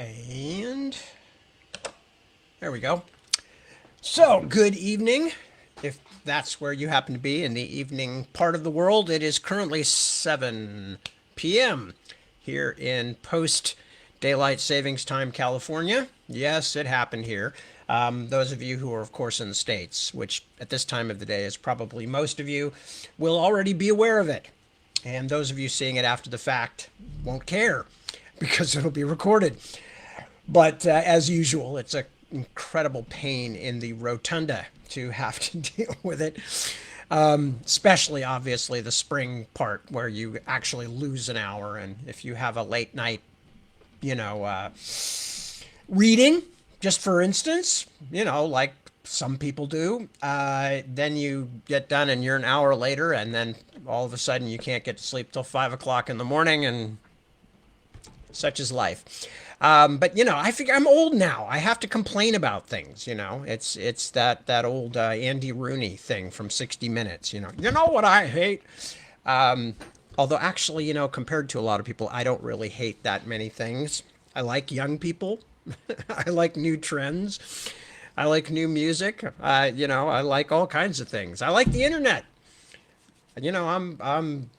And there we go. So, good evening. If that's where you happen to be in the evening part of the world, it is currently 7 p.m. here in post daylight savings time, California. Yes, it happened here. Those of you who are, of course, in the States, which at this time of the day is probably most of you, will already be aware of it. And those of you seeing it after the fact won't care because it'll be recorded. But as usual, it's an incredible pain in the rotunda to have to deal with it. Especially, obviously, the spring part where you actually lose an hour. And if you have a late night, you know, reading, just for instance, like some people do, then you get done and you're an hour later, and then all of a sudden you can't get to sleep till 5 o'clock in the morning, and such is life. But I figure I'm old now. I have to complain about things. It's that old Andy Rooney thing from 60 Minutes. You know what I hate. Although actually, compared to a lot of people, I don't really hate that many things. I like young people. I like new trends. I like new music. I like all kinds of things. I like the internet. I'm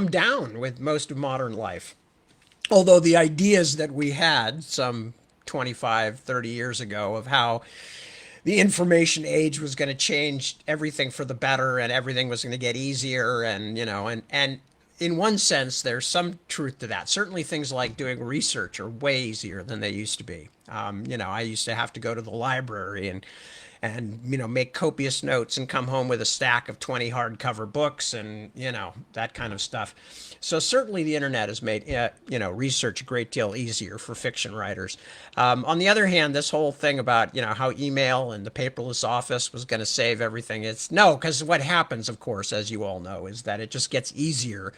down with most of modern life. Although the ideas that we had some 25, 30 years ago of how the information age was going to change everything for the better and everything was going to get easier and in one sense there's some truth to that. Certainly things like doing research are way easier than they used to be. I used to have to go to the library and make copious notes and come home with a stack of 20 hardcover books and that kind of stuff. So certainly the internet has made research a great deal easier for fiction writers. On the other hand, this whole thing about how email and the paperless office was going to save everything, it's no, because what happens, of course, as you all know, is that it just gets easier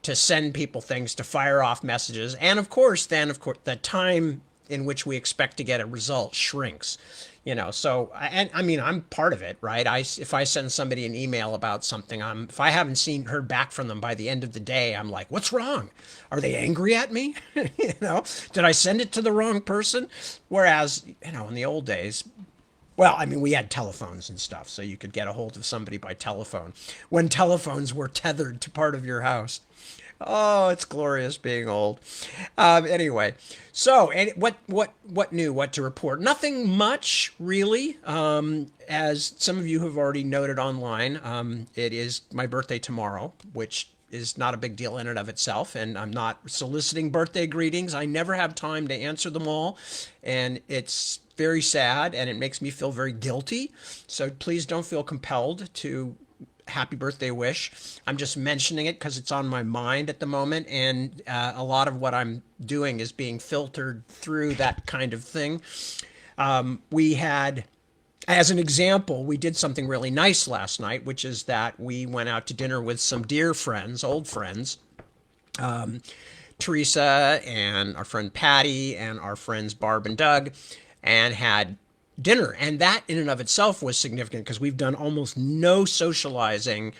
to send people things, to fire off messages, and of course the time in which we expect to get a result shrinks. So and I mean I'm part of it, right? If I send somebody an email about something, if I haven't heard back from them by the end of the day, I'm like, what's wrong? Are they angry at me? Did I send it to the wrong person? Whereas in the old days, well, I mean, we had telephones and stuff, so you could get a hold of somebody by telephone when telephones were tethered to part of your house. Oh, it's glorious being old. Anyway, so and what new? What to report? Nothing much really. As some of you have already noted online, it is my birthday tomorrow, which is not a big deal in and of itself, and I'm not soliciting birthday greetings. I never have time to answer them all, and it's very sad, and it makes me feel very guilty. So please don't feel compelled to happy birthday wish. I'm just mentioning it because it's on my mind at the moment, and a lot of what I'm doing is being filtered through that kind of thing. We had, as an example, we did something really nice last night, which is that we went out to dinner with some dear friends, old friends, Teresa and our friend Patty and our friends Barb and Doug, and had dinner. And that in and of itself was significant because we've done almost no socializing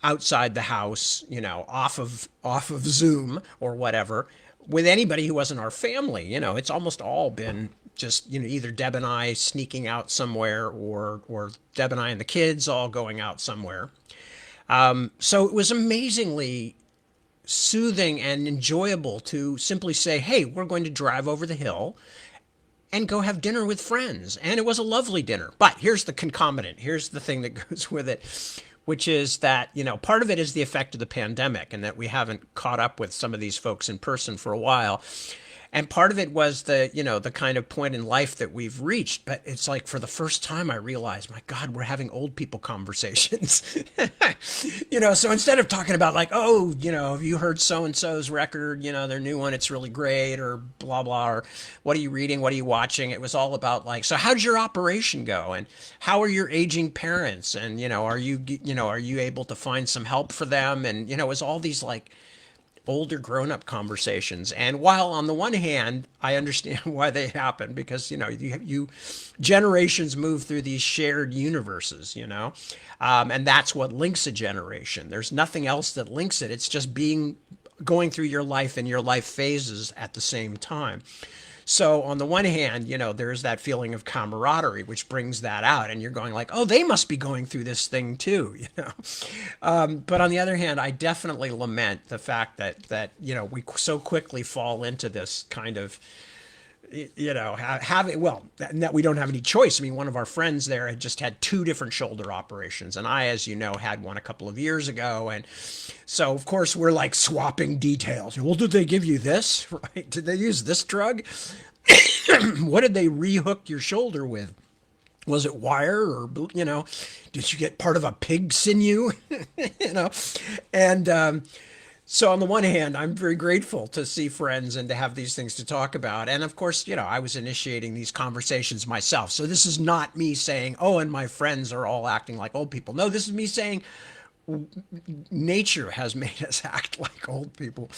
outside the house, off of Zoom or whatever, with anybody who wasn't our family. It's almost all been just, either Deb and I sneaking out somewhere or Deb and I and the kids all going out somewhere. So it was amazingly soothing and enjoyable to simply say, hey, we're going to drive over the hill and go have dinner with friends. And it was a lovely dinner. But here's the concomitant. Here's the thing that goes with it, which is that, part of it is the effect of the pandemic and that we haven't caught up with some of these folks in person for a while. And part of it was the kind of point in life that we've reached. But it's like for the first time, I realized, my God, we're having old people conversations. So instead of talking about like, oh, have you heard so-and-so's record, their new one, it's really great, or blah, blah, or what are you reading? What are you watching? It was all about like, so how'd your operation go? And how are your aging parents? And, are you able to find some help for them? And, it was all these like, older grown-up conversations. And while on the one hand I understand why they happen, because you generations move through these shared universes, and that's what links a generation. There's nothing else that links it. It's just being going through your life and your life phases at the same time. So on the one hand, there's that feeling of camaraderie, which brings that out, and you're going like, oh, they must be going through this thing too, But on the other hand, I definitely lament the fact that we so quickly fall into this kind of having well that we don't have any choice. I mean, one of our friends there had just had two different shoulder operations, and I, as you know, had one a couple of years ago, and so of course we're like swapping details. Well, did they give you this? Right? Did they use this drug? What did they rehook your shoulder with? Was it wire, or did you get part of a pig sinew? you know, and so on the one hand, I'm very grateful to see friends and to have these things to talk about. And of course, I was initiating these conversations myself. So this is not me saying, oh, and my friends are all acting like old people. No, this is me saying nature has made us act like old people.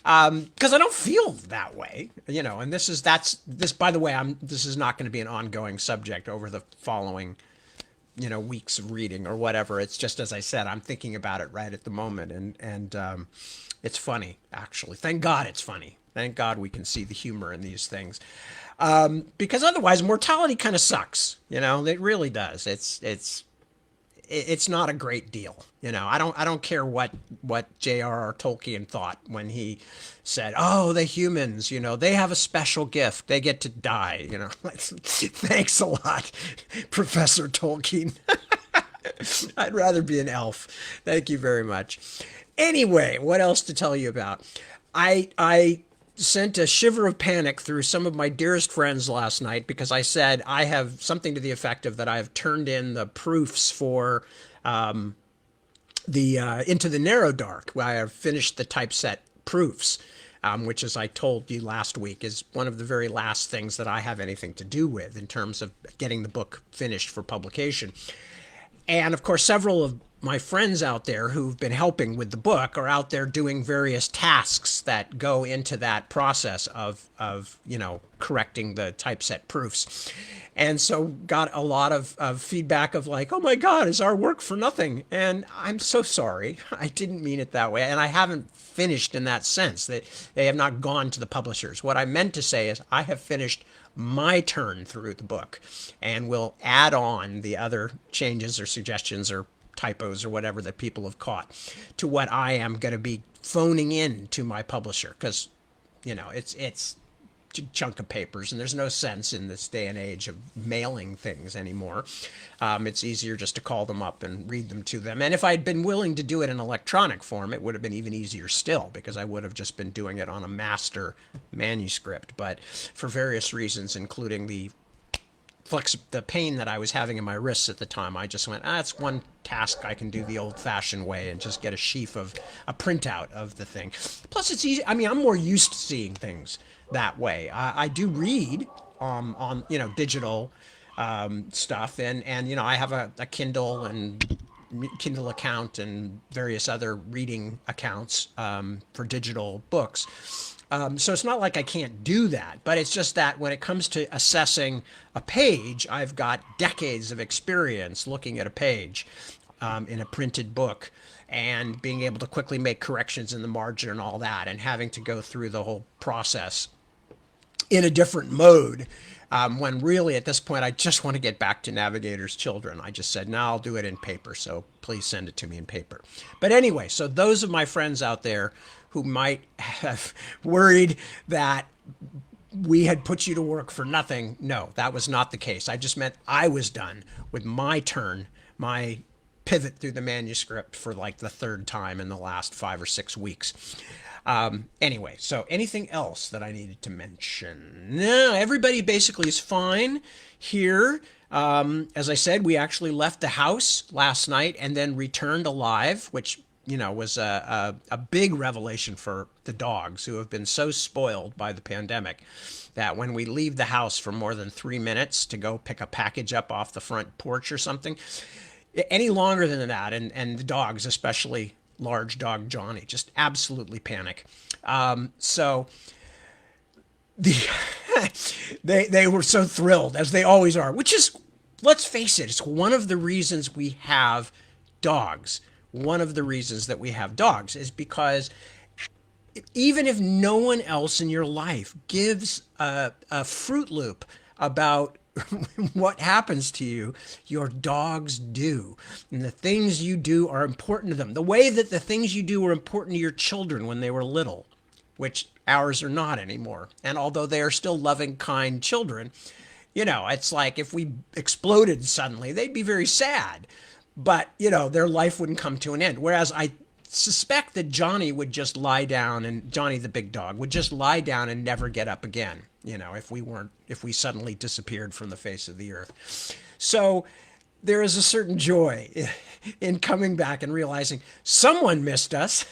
Because I don't feel that way, and this, by the way, this is not going to be an ongoing subject over the following weeks of reading or whatever. It's just, as I said, I'm thinking about it right at the moment, and it's funny, actually. Thank God it's funny. Thank God we can see the humor in these things, because otherwise mortality kind of sucks. It really does. It's not a great deal. I don't care what J.R.R. Tolkien thought when he said, "Oh, the humans, they have a special gift. They get to die." Thanks a lot, Professor Tolkien. I'd rather be an elf. Thank you very much. Anyway, what else to tell you about? I sent a shiver of panic through some of my dearest friends last night because I said I have something to the effect of that I have turned in the proofs for the Into the Narrow Dark, where I have finished the typeset proofs, which, as I told you last week, is one of the very last things that I have anything to do with in terms of getting the book finished for publication. And of course, several of my friends out there who've been helping with the book are out there doing various tasks that go into that process of correcting the typeset proofs. And so got a lot of feedback of like, oh my God, is our work for nothing? And I'm so sorry. I didn't mean it that way. And I haven't finished in that sense, that they have not gone to the publishers. What I meant to say is I have finished my turn through the book and will add on the other changes or suggestions or typos or whatever that people have caught to what I am going to be phoning in to my publisher, because it's a chunk of papers and there's no sense in this day and age of mailing things anymore. It's easier just to call them up and read them to them, and if I'd been willing to do it in electronic form, it would have been even easier still, because I would have just been doing it on a master manuscript. But for various reasons, including the pain that I was having in my wrists at the time, I just went, it's one task I can do the old-fashioned way and just get a sheaf of a printout of the thing. Plus, it's easy. I mean, I'm more used to seeing things that way. I do read on digital stuff, and I have a Kindle and Kindle account and various other reading accounts for digital books. So it's not like I can't do that, but it's just that when it comes to assessing a page, I've got decades of experience looking at a page in a printed book and being able to quickly make corrections in the margin and all that, and having to go through the whole process in a different mode. When really at this point, I just want to get back to Navigator's Children. I just said, no, I'll do it in paper, so please send it to me in paper. But anyway, so those of my friends out there who might have worried that we had put you to work for nothing, no, that was not the case. I just meant I was done with my turn, my pivot through the manuscript for like the third time in the last 5 or 6 weeks. Anyway, so anything else that I needed to mention? No, everybody basically is fine here. As I said, we actually left the house last night and then returned alive, which was a big revelation for the dogs, who have been so spoiled by the pandemic that when we leave the house for more than 3 minutes to go pick a package up off the front porch or something, any longer than that, and the dogs, especially large dog Johnny, just absolutely panic. So the they were so thrilled, as they always are, which is, let's face it, it's one of the reasons we have dogs. One of the reasons that we have dogs is because even if no one else in your life gives a Fruit Loop about what happens to you, your dogs do. And the things you do are important to them. The way that the things you do were important to your children when they were little, which ours are not anymore. And although they are still loving, kind children, it's like if we exploded suddenly, they'd be very sad. But, their life wouldn't come to an end. Whereas I suspect that Johnny would just lie down, and Johnny the big dog would just lie down and never get up again, if we suddenly disappeared from the face of the earth. So there is a certain joy in coming back and realizing someone missed us.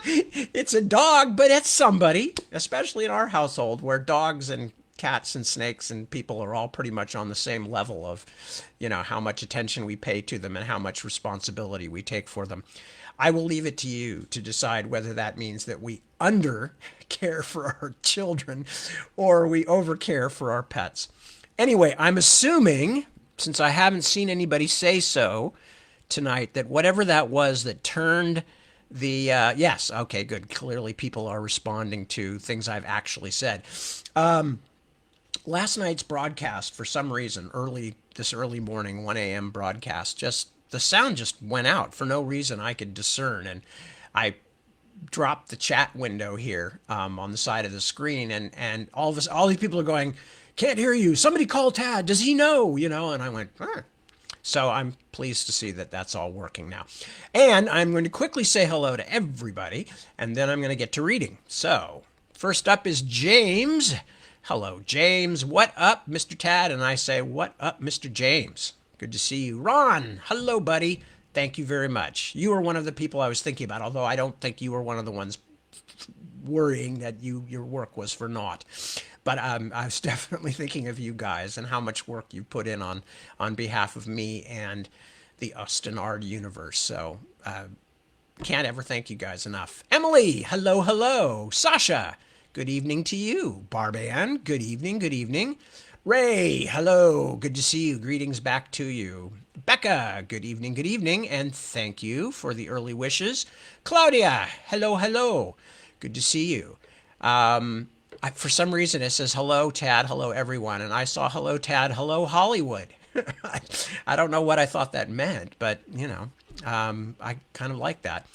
It's a dog, but it's somebody, especially in our household where dogs and cats and snakes and people are all pretty much on the same level of, how much attention we pay to them and how much responsibility we take for them. I will leave it to you to decide whether that means that we under care for our children or we over care for our pets. Anyway, I'm assuming, since I haven't seen anybody say so tonight, that whatever that was that turned the yes, okay, good. Clearly, people are responding to things I've actually said. Last night's broadcast, for some reason, this early morning, 1 a.m. broadcast, just the sound just went out for no reason I could discern, and I dropped the chat window here on the side of the screen, and all these people are going, "Can't hear you. Somebody call Tad. Does he know?" And I went, huh. So I'm pleased to see that that's all working now. And I'm going to quickly say hello to everybody, and then I'm going to get to reading. So first up is James. Hello, James. What up, Mr. Tad? And I say, what up, Mr. James? Good to see you. Ron, hello, buddy. Thank you very much. You were one of the people I was thinking about, although I don't think you were one of the ones worrying that your work was for naught. But I was definitely thinking of you guys and how much work you put in on behalf of me and the Austin Art universe. So can't ever thank you guys enough. Emily, hello, hello. Sasha, good evening to you. Barban, good evening, good evening. Ray, hello, good to see you. Greetings back to you. Becca, good evening, and thank you for the early wishes. Claudia, hello, hello, good to see you. For some reason, it says hello, Tad, hello, everyone, and I saw hello, Tad, hello, Hollywood. I don't know what I thought that meant, but, I kind of like that.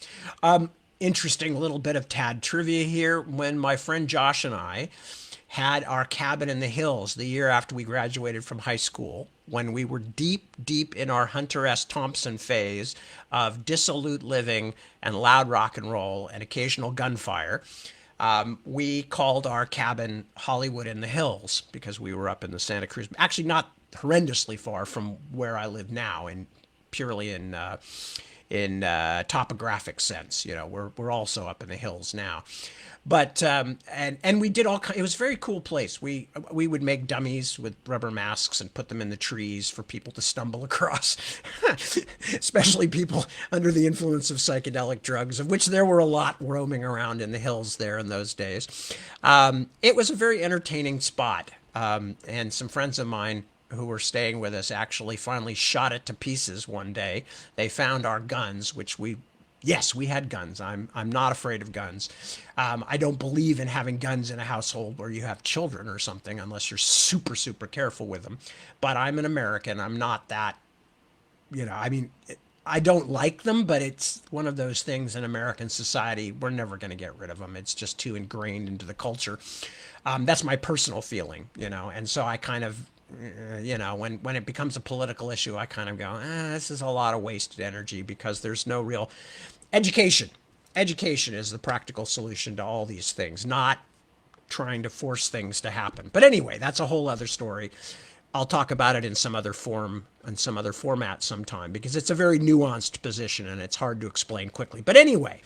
Interesting little bit of Tad trivia here. When my friend Josh and I had our cabin in the hills the year after we graduated from high school, when we were deep, deep in our Hunter S. Thompson phase of dissolute living and loud rock and roll and occasional gunfire, we called our cabin Hollywood in the Hills because we were up in the Santa Cruz, actually not horrendously far from where I live now, and purely in topographic sense. We're also up in the hills now. But and we did it was a very cool place. We would make dummies with rubber masks and put them in the trees for people to stumble across, especially people under the influence of psychedelic drugs, of which there were a lot roaming around in the hills there in those days. It was a very entertaining spot, and some friends of mine who were staying with us actually finally shot it to pieces one day. They found our guns, yes, we had guns. I'm not afraid of guns. I don't believe in having guns in a household where you have children or something, unless you're super, super careful with them. But I'm an American. I'm not that, I don't like them, but it's one of those things in American society. We're never going to get rid of them. It's just too ingrained into the culture. That's my personal feeling, and so I kind of, when it becomes a political issue, I kind of go, this is a lot of wasted energy because there's no real education. Education is the practical solution to all these things, not trying to force things to happen. But anyway, that's a whole other story. I'll talk about it in some other form, in some other format sometime, because it's a very nuanced position and it's hard to explain quickly. But anyway,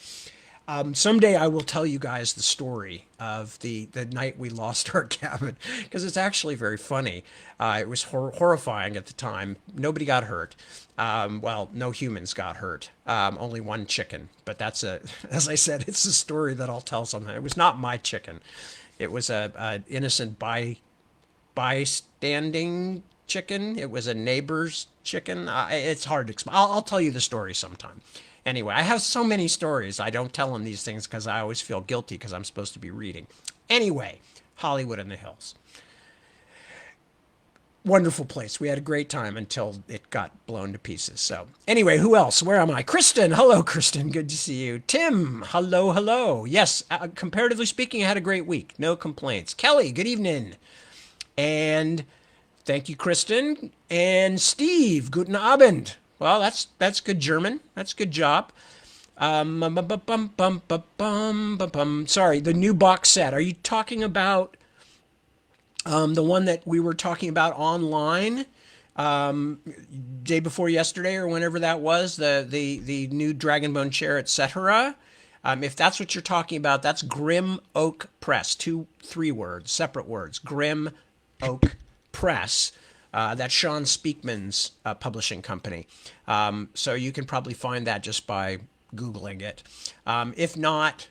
someday I will tell you guys the story of the night we lost our cabin, because it's actually very funny. It was horrifying at the time. Nobody got hurt. Well, no humans got hurt. Only one chicken. But that's as I said, it's a story that I'll tell sometime. It was not my chicken. It was a innocent bystanding chicken. It was a neighbor's chicken. It's hard to explain. I'll tell you the story sometime. Anyway, I have so many stories. I don't tell them these things because I always feel guilty because I'm supposed to be reading. Anyway, Hollywood in the Hills. Wonderful place. We had a great time until it got blown to pieces. So, anyway, who else? Where am I? Kristen. Hello, Kristen. Good to see you. Tim. Hello, hello. Yes, comparatively speaking, I had a great week. No complaints. Kelly. Good evening. And thank you, Kristen. And Steve. Guten Abend. Well, that's good German. That's good job. Sorry, the new box set. Are you talking about the one that we were talking about online day before yesterday or whenever that was, the new Dragonbone chair, etc. If that's what you're talking about, that's Grim Oak Press. Three words, separate words. Grim Oak Press. That's Sean Speakman's publishing company. So you can probably find that just by Googling it. If not,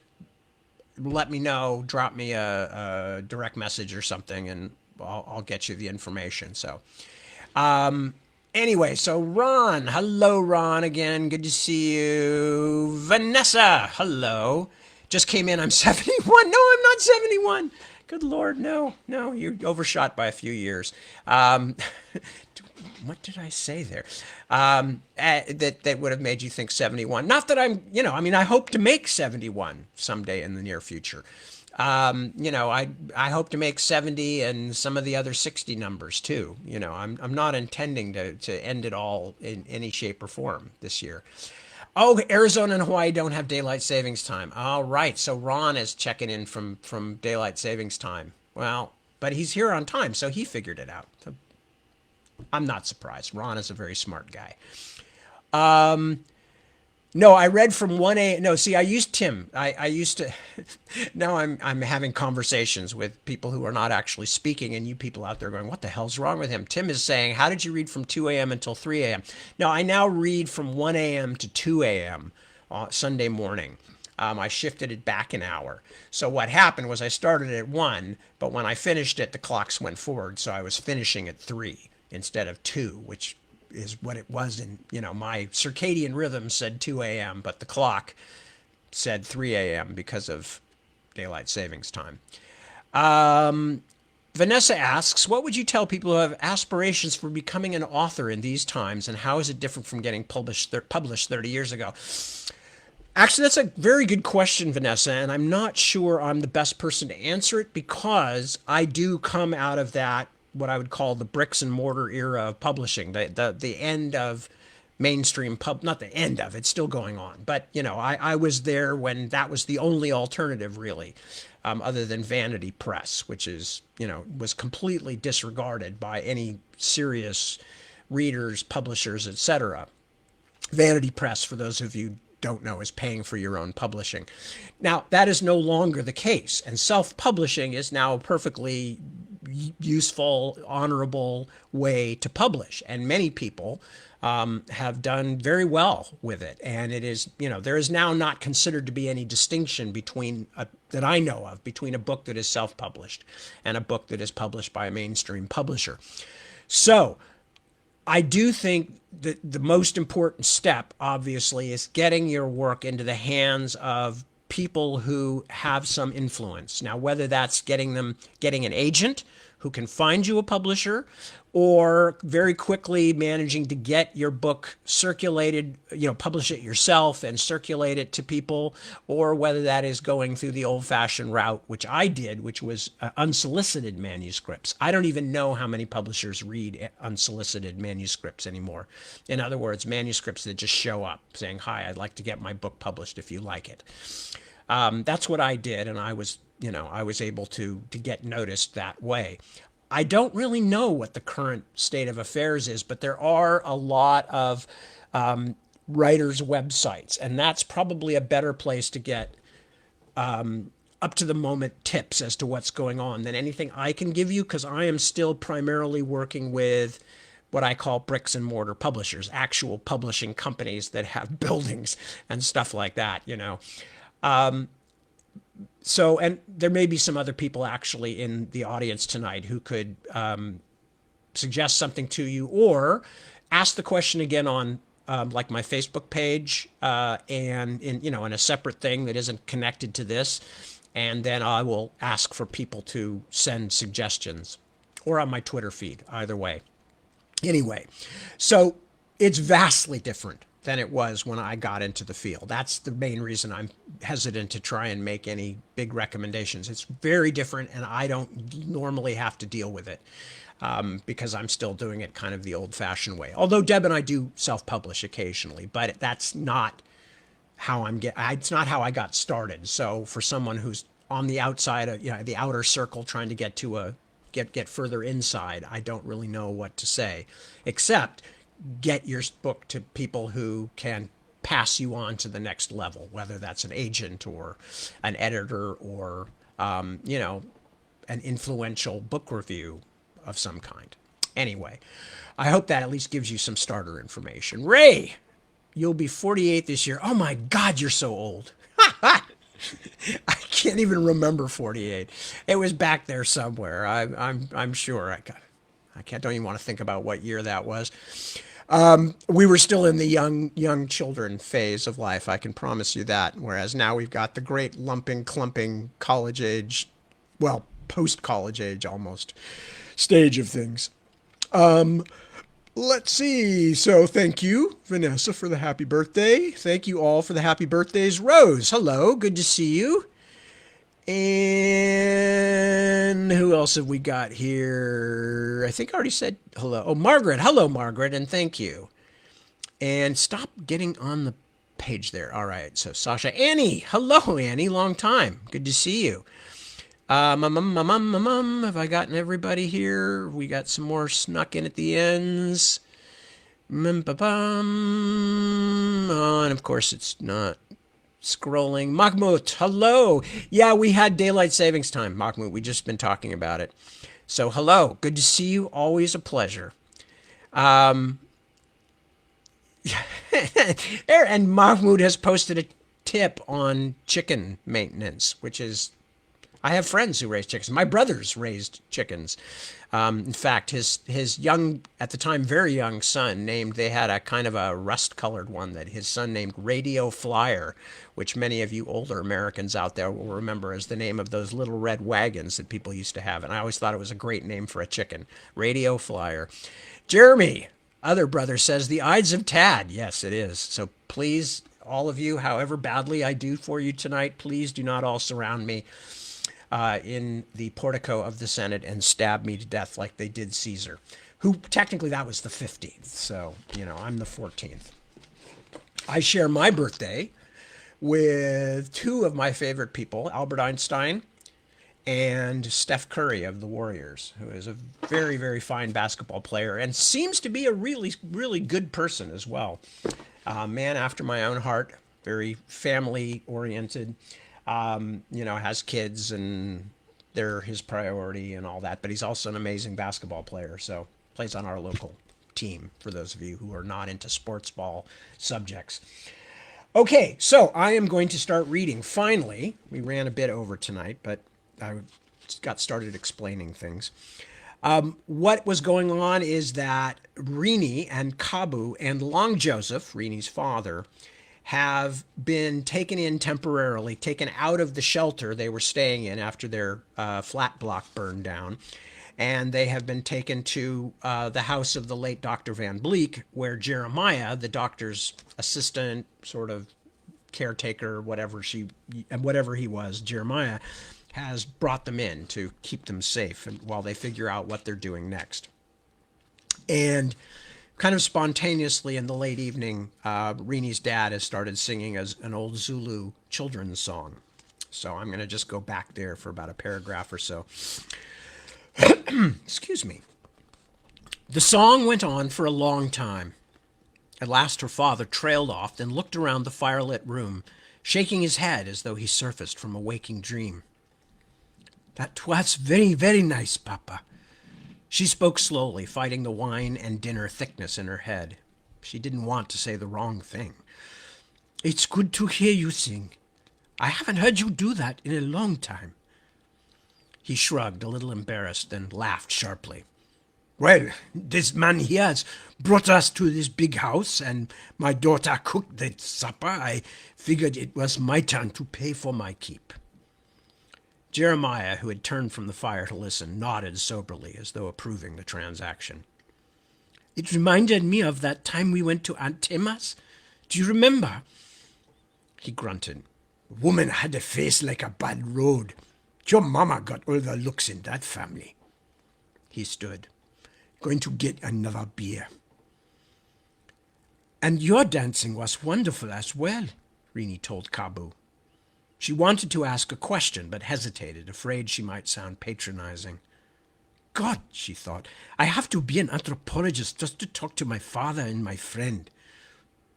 let me know, drop me a direct message or something, and I'll get you the information. So, anyway, so Ron, hello, Ron, again. Good to see you. Vanessa, hello. Just came in. I'm 71. No, I'm not 71. Good Lord, no, no, you're overshot by a few years. What did I say there? That would have made you think 71. Not that I'm, I mean, I hope to make 71 someday in the near future. I hope to make 70 and some of the other 60 numbers too. I'm not intending to end it all in any shape or form this year. Oh, Arizona and Hawaii don't have daylight savings time. All right, so Ron is checking in from daylight savings time. Well, but he's here on time, so he figured it out. So I'm not surprised. Ron is a very smart guy. No, I read from 1 a. No, see, I used Tim. I used to. Now I'm having conversations with people who are not actually speaking, and you people out there going, "What the hell's wrong with him?" Tim is saying, "How did you read from 2 a.m. until 3 a.m.?" No, I now read from 1 a.m. to 2 a.m. Sunday morning. I shifted it back an hour. So what happened was I started at 1, but when I finished it, the clocks went forward, so I was finishing at 3 instead of 2, which is what it was in, my circadian rhythm said 2 a.m., but the clock said 3 a.m. because of daylight savings time. Vanessa asks, what would you tell people who have aspirations for becoming an author in these times, and how is it different from getting published 30 years ago? Actually, that's a very good question, Vanessa, and I'm not sure I'm the best person to answer it because I do come out of that, what I would call the bricks and mortar era of publishing, the end of mainstream not the end of it's still going on, but I was there when that was the only alternative really, other than vanity press, which is was completely disregarded by any serious readers, publishers, etc. Vanity press, for those of you don't know, is paying for your own publishing. Now that is no longer the case, and self-publishing is now a perfectly useful, honorable way to publish, and many people have done very well with it. And it is, there is now not considered to be any distinction between that I know of between a book that is self-published and a book that is published by a mainstream publisher. So I do think that the most important step, obviously, is getting your work into the hands of people who have some influence. Now, whether that's getting an agent who can find you a publisher, or very quickly managing to get your book circulated, publish it yourself and circulate it to people, or whether that is going through the old-fashioned route, which I did, which was unsolicited manuscripts. I don't even know how many publishers read unsolicited manuscripts anymore. In other words, manuscripts that just show up saying, "Hi, I'd like to get my book published if you like it." That's what I did, and I was able to get noticed that way. I don't really know what the current state of affairs is, but there are a lot of writers' websites, and that's probably a better place to get up to the moment tips as to what's going on than anything I can give you, because I am still primarily working with what I call bricks and mortar publishers, actual publishing companies that have buildings and stuff like that, So, and there may be some other people actually in the audience tonight who could suggest something to you, or ask the question again on like my Facebook page, and in a separate thing that isn't connected to this. And then I will ask for people to send suggestions, or on my Twitter feed, either way. Anyway, so it's vastly different than it was when I got into the field. That's the main reason I'm hesitant to try and make any big recommendations. It's very different, and I don't normally have to deal with it, because I'm still doing it kind of the old-fashioned way. Although Deb and I do self-publish occasionally, but that's not how it's not how I got started. So for someone who's on the outside of, the outer circle, trying to get to get further inside, I don't really know what to say, except get your book to people who can pass you on to the next level, whether that's an agent or an editor or an influential book review of some kind. Anyway, I hope that at least gives you some starter information. Ray, you'll be 48 this year. Oh my God, you're so old. I can't even remember 48. It was back there somewhere. I'm sure. Don't even want to think about what year that was. We were still in the young children phase of life. I can promise you that. Whereas now we've got the great lumping, clumping college age, well, post college age almost stage of things. Let's see. So thank you, Vanessa, for the happy birthday. Thank you all for the happy birthdays. Rose, hello. Good to see you. And who else have we got here? I think I already said hello. Oh, Margaret. Hello, Margaret, and thank you. And stop getting on the page there. All right. So Sasha. Annie. Hello, Annie. Long time. Good to see you. Have I gotten everybody here? We got some more snuck in at the ends. And of course it's not scrolling. Mahmoud, hello. Yeah, we had daylight savings time, Mahmoud. We just been talking about it. So hello. Good to see you. Always a pleasure. And Mahmoud has posted a tip on chicken maintenance, which is, I have friends who raise chickens. My brothers raised chickens. In fact, his young, at the time, very young son they had a kind of a rust-colored one that his son named Radio Flyer, which many of you older Americans out there will remember as the name of those little red wagons that people used to have. And I always thought it was a great name for a chicken. Radio Flyer. Jeremy, other brother, says the Ides of Tad. Yes, it is. So please, all of you, however badly I do for you tonight, please do not all surround me in the portico of the Senate and stab me to death like they did Caesar, who technically that was the 15th. So, I'm the 14th. I share my birthday with two of my favorite people, Albert Einstein and Steph Curry of the Warriors, who is a very, very fine basketball player and seems to be a really, really good person as well. Man after my own heart, very family oriented. Has kids and they're his priority and all that, but he's also an amazing basketball player. So plays on our local team, for those of you who are not into sports ball subjects. Okay, so I am going to start reading. Finally, we ran a bit over tonight, but I got started explaining things. What was going on is that Rini and Kabu and Long Joseph, Rini's father, have been taken in temporarily, taken out of the shelter they were staying in after their flat block burned down. And they have been taken to the house of the late Dr. Van Bleek, where Jeremiah, the doctor's assistant, sort of caretaker, whatever he was, Jeremiah, has brought them in to keep them safe while they figure out what they're doing next. And kind of spontaneously in the late evening, Rini's dad has started singing an old Zulu children's song. So I'm going to just go back there for about a paragraph or so. Excuse me. The song went on for a long time. At last her father trailed off, then looked around the firelit room, shaking his head as though he surfaced from a waking dream. That was very, very nice, Papa. She spoke slowly, fighting the wine and dinner thickness in her head. She didn't want to say the wrong thing. It's good to hear you sing. I haven't heard you do that in a long time. He shrugged, a little embarrassed, then laughed sharply. Well, this man here has brought us to this big house, and my daughter cooked the supper. I figured it was my turn to pay for my keep. Jeremiah, who had turned from the fire to listen, nodded soberly as though approving the transaction. It reminded me of that time we went to Aunt Emma's. Do you remember? He grunted. The woman had a face like a bad road. Your mama got all the looks in that family. He stood. Going to get another beer. And your dancing was wonderful as well, Rini told Kabu. She wanted to ask a question, but hesitated, afraid she might sound patronizing. God, she thought, I have to be an anthropologist just to talk to my father and my friend.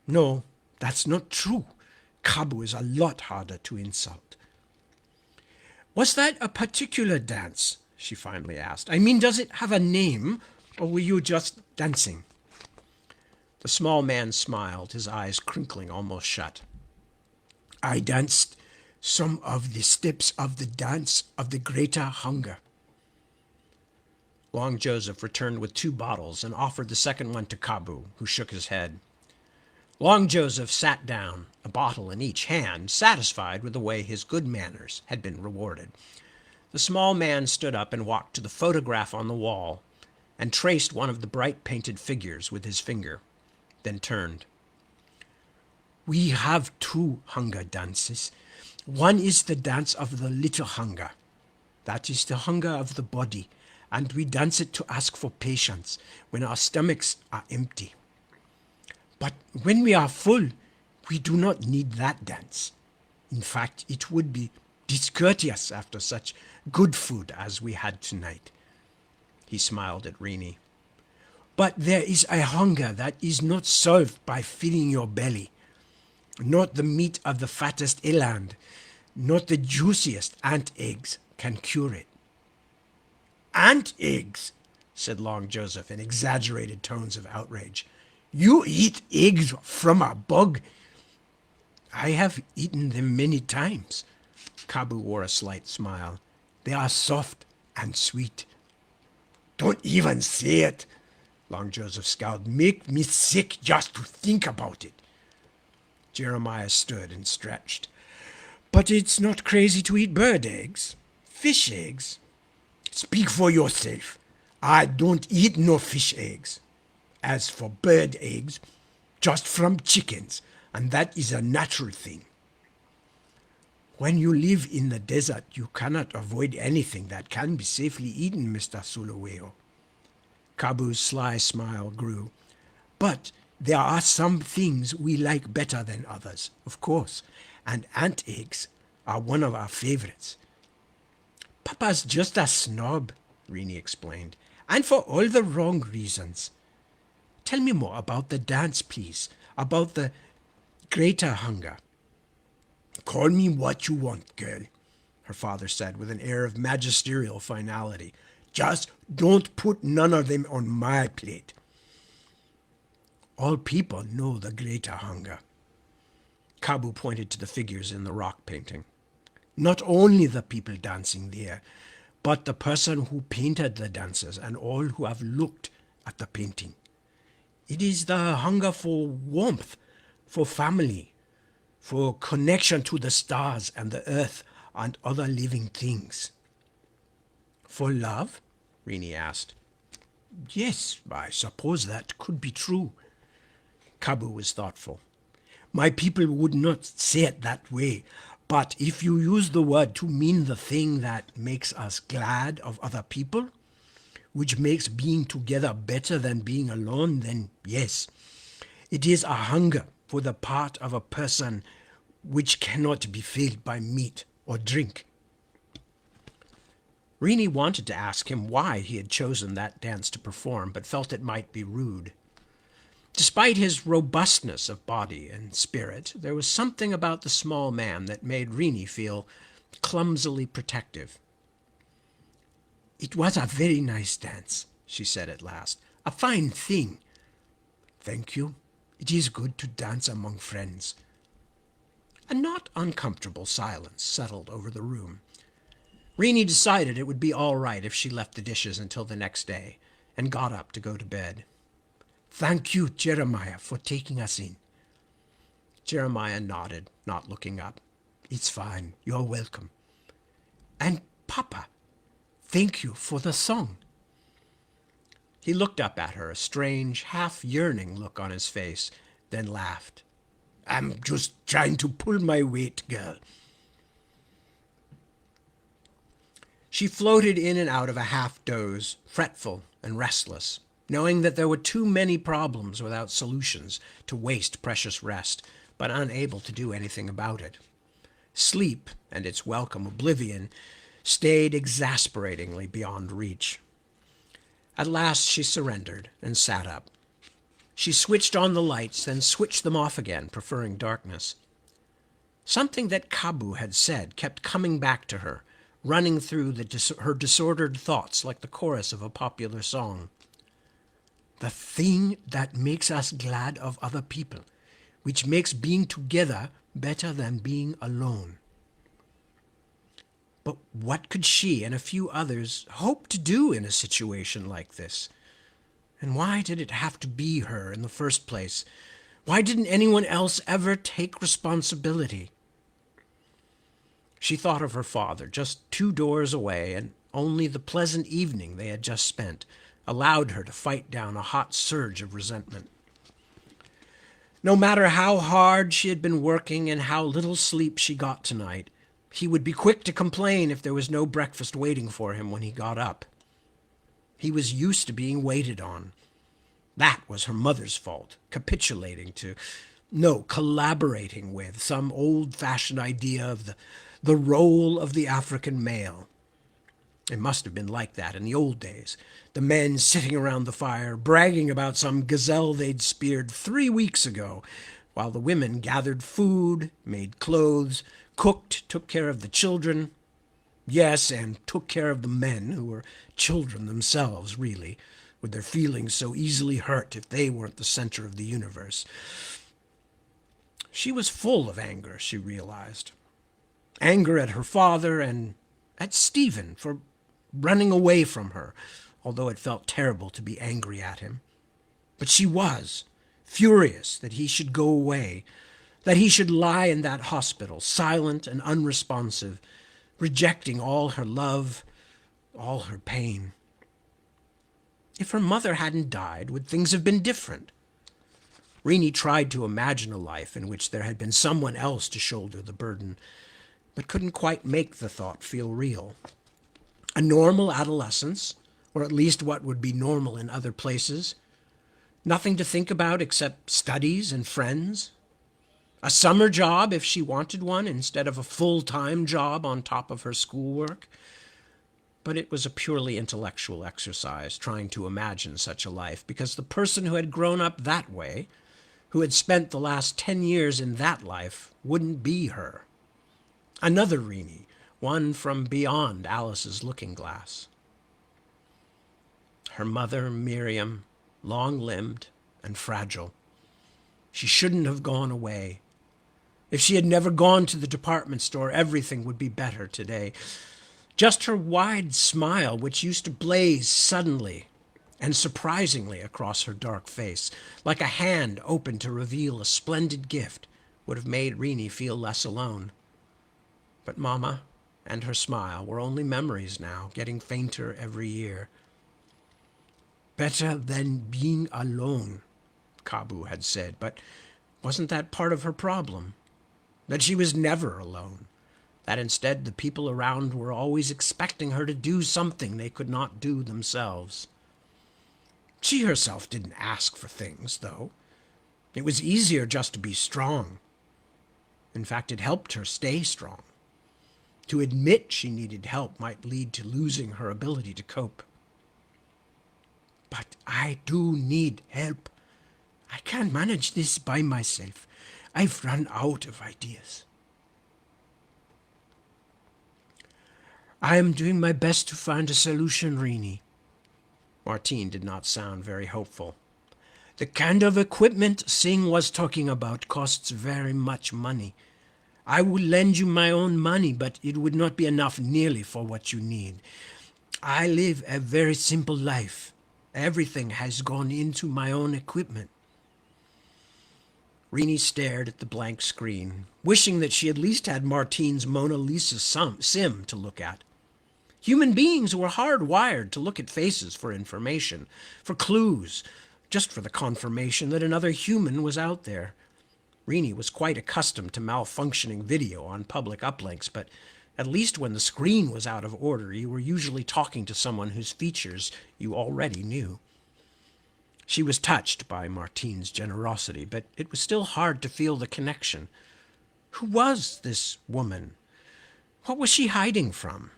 No, that's not true. Kabu is a lot harder to insult. Was that a particular dance? She finally asked. I mean, does it have a name, or were you just dancing? The small man smiled, his eyes crinkling almost shut. I danced some of the steps of the dance of the greater hunger. Long Joseph returned with 2 bottles and offered the second one to Kabu, who shook his head. Long Joseph sat down, a bottle in each hand, satisfied with the way his good manners had been rewarded. The small man stood up and walked to the photograph on the wall and traced one of the bright painted figures with his finger, then turned. We have 2 hunger dances. One is the dance of the little hunger. That is the hunger of the body, and we dance it to ask for patience when our stomachs are empty. But when we are full, we do not need that dance. In fact, it would be discourteous after such good food as we had tonight. He smiled at Rini. But there is a hunger that is not solved by filling your belly. Not the meat of the fattest eland, not the juiciest ant eggs can cure it. Ant eggs, said Long Joseph in exaggerated tones of outrage. You eat eggs from a bug? I have eaten them many times. Kabu wore a slight smile. They are soft and sweet. Don't even say it, Long Joseph scowled. Make me sick just to think about it. Jeremiah stood and stretched. But it's not crazy to eat bird eggs. Fish eggs. Speak for yourself. I don't eat no fish eggs. As for bird eggs, just from chickens, and that is a natural thing. When you live in the desert, you cannot avoid anything that can be safely eaten, Mr. Sulaweo. Kabu's sly smile grew. But there are some things we like better than others, of course, and ant eggs are one of our favorites. Papa's just a snob, Rini explained, and for all the wrong reasons. Tell me more about the dance, please, about the greater hunger. Call me what you want, girl, her father said with an air of magisterial finality. Just don't put none of them on my plate. All people know the greater hunger. Kabu pointed to the figures in the rock painting. Not only the people dancing there, but the person who painted the dances and all who have looked at the painting. It is the hunger for warmth, for family, for connection to the stars and the earth and other living things. For love? Rini asked. Yes, I suppose that could be true. Kabu was thoughtful. My people would not say it that way, but if you use the word to mean the thing that makes us glad of other people, which makes being together better than being alone, then yes, it is a hunger for the part of a person which cannot be filled by meat or drink. Rini wanted to ask him why he had chosen that dance to perform, but felt it might be rude. Despite his robustness of body and spirit, there was something about the small man that made Rini feel clumsily protective. It was a very nice dance, she said at last. A fine thing. Thank you. It is good to dance among friends. A not uncomfortable silence settled over the room. Rini decided it would be all right if she left the dishes until the next day, and got up to go to bed. "Thank you, Jeremiah, for taking us in." Jeremiah nodded, not looking up. "It's fine. You're welcome. And Papa, thank you for the song." He looked up at her, a strange, half-yearning look on his face, then laughed. "I'm just trying to pull my weight, girl." She floated in and out of a half-doze, fretful and restless, knowing that there were too many problems without solutions to waste precious rest, but unable to do anything about it. Sleep, and its welcome oblivion, stayed exasperatingly beyond reach. At last she surrendered and sat up. She switched on the lights, then switched them off again, preferring darkness. Something that Kabu had said kept coming back to her, running through her disordered thoughts like the chorus of a popular song. "The thing that makes us glad of other people, which makes being together better than being alone." But what could she and a few others hope to do in a situation like this? And why did it have to be her in the first place? Why didn't anyone else ever take responsibility? She thought of her father, just 2 doors away, and only the pleasant evening they had just spent allowed her to fight down a hot surge of resentment. No matter how hard she had been working and how little sleep she got tonight, he would be quick to complain if there was no breakfast waiting for him when he got up. He was used to being waited on. That was her mother's fault, collaborating with some old-fashioned idea of the role of the African male. It must have been like that in the old days. The men sitting around the fire, bragging about some gazelle they'd speared 3 weeks ago, while the women gathered food, made clothes, cooked, took care of the children. Yes, and took care of the men, who were children themselves, really, with their feelings so easily hurt if they weren't the center of the universe. She was full of anger, she realized. Anger at her father and at Stephen for running away from her, although it felt terrible to be angry at him. But she was furious that he should go away, that he should lie in that hospital, silent and unresponsive, rejecting all her love, all her pain. If her mother hadn't died, would things have been different? Renee tried to imagine a life in which there had been someone else to shoulder the burden, but couldn't quite make the thought feel real. A normal adolescence, or at least what would be normal in other places. Nothing to think about except studies and friends. A summer job if she wanted one instead of a full-time job on top of her schoolwork. But it was a purely intellectual exercise trying to imagine such a life, because the person who had grown up that way, who had spent the last 10 years in that life, wouldn't be her. Another Renee, one from beyond Alice's looking glass. Her mother, Miriam, long-limbed and fragile. She shouldn't have gone away. If she had never gone to the department store, everything would be better today. Just her wide smile, which used to blaze suddenly and surprisingly across her dark face, like a hand open to reveal a splendid gift, would have made Renee feel less alone. But Mama and her smile were only memories now, getting fainter every year. "Better than being alone," Kabu had said, but wasn't that part of her problem? That she was never alone. That instead the people around were always expecting her to do something they could not do themselves. She herself didn't ask for things, though. It was easier just to be strong. In fact, it helped her stay strong. To admit she needed help might lead to losing her ability to cope. "But I do need help. I can't manage this by myself. I've run out of ideas." "I am doing my best to find a solution, Renee." Martine did not sound very hopeful. "The kind of equipment Singh was talking about costs very much money. I will lend you my own money, but it would not be enough nearly for what you need. I live a very simple life, Everything has gone into my own equipment. Rini stared at the blank screen, wishing that she at least had Martine's Mona Lisa sim to look at. Human beings were hardwired to look at faces for information, for clues, just for the confirmation that another human was out there. Rini was quite accustomed to malfunctioning video on public uplinks, but at least when the screen was out of order, you were usually talking to someone whose features you already knew. She was touched by Martine's generosity, but it was still hard to feel the connection. Who was this woman? What was she hiding from?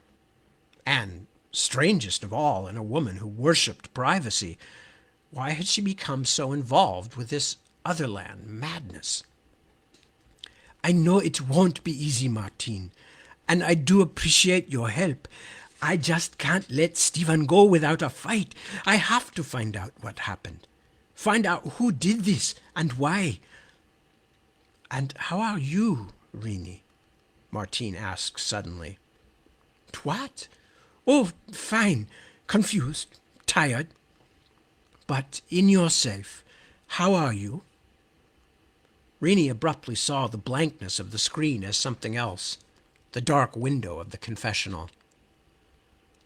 And, strangest of all, in a woman who worshipped privacy, why had she become so involved with this Otherland madness? I know it won't be easy, Martine, and I do appreciate your help. I just can't let Stephen go without a fight. I have to find out what happened. Find out who did this and why. And how are you, Rini? Martine asked suddenly. What? Oh, fine. Confused. Tired. But in yourself, how are you? Rini abruptly saw the blankness of the screen as something else, the dark window of the confessional.